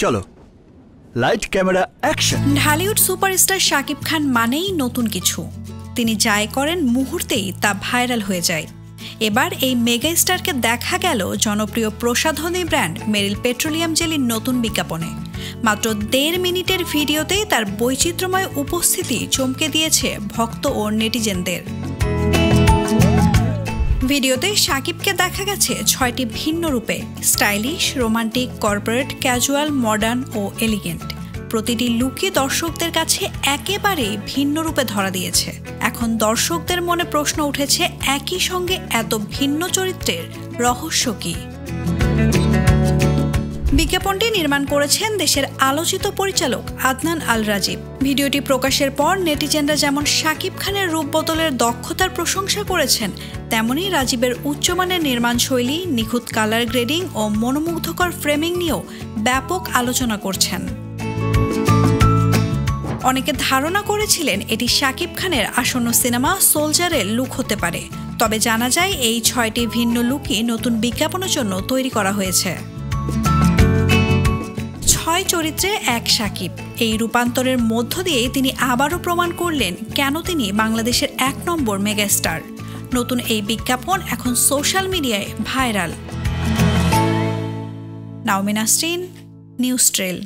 চলো light camera action. Dhallywood superstar Shakib Khan মানেই নতুন কিছু। তিনি যাই করেন মুহূর্তেই তা ভাইরাল হয়ে যায়। এবার এই মেগা স্টারকে দেখা গেল জনপ্রিয় প্রসাধনী ব্র্যান্ড মেরিল পেট্রোলিয়াম জেলির নতুন বিজ্ঞাপনে। মাত্র 1.5 মিনিটের ভিডিওতেই তার বৈচিত্র্যময় উপস্থিতি চমকে দিয়েছে ভক্ত ও নেটিজেনদের। ভিডিওতে শাকিবকে দেখা গেছে 6টি ভিন্ন রূপে: stylish, romantic, corporate, casual, modern ও এলিগেন্ট। প্রতিটি লুকই দর্শকদের কাছে একেবারে ভিন্ন রূপে ধরা দিয়েছে। এখন দর্শকদের মনে প্রশ্ন উঠেছে, একই সঙ্গে এত ভিন্ন চরিত্রের রহস্য কী? বিজ্ঞাপনটি নির্মাণ করেছেন দেশের আলোচিত পরিচালক আদনান আল রাজীব। ভিডিওটি প্রকাশের পর নেটিজেনরা যেমন শাকিব খানের রূপ বদলের দক্ষতার প্রশংসা করেছেন, তেমনি রাজীবের উচ্চমানের নির্মাণশৈলী, নিখুঁত কালার গ্রেডিং ও মনোমুগ্ধকর ফ্রেমিং নিয়েও ব্যাপক আলোচনা করছেন। অনেকে ধারণা করেছিলেন এটি শাকিব খানের আসন্ন সিনেমা সোলজারের লুক হতে পারে। তবে জানা যায় এই 6টি ভিন্ন লুকই নতুন বিজ্ঞাপনের জন্য তৈরি করা হয়েছে। 6 চরিত্রে এক শাকিব, এই রূপান্তরের মধ্য দিয়ে তিনি আবারও প্রমাণ করলেন কেন তিনি বাংলাদেশের 1 নম্বর মেগাস্টার। নতুন এই বিজ্ঞাপন এখন সোশ্যাল মিডিয়ায় viral. Naomin Nasrin, news trail.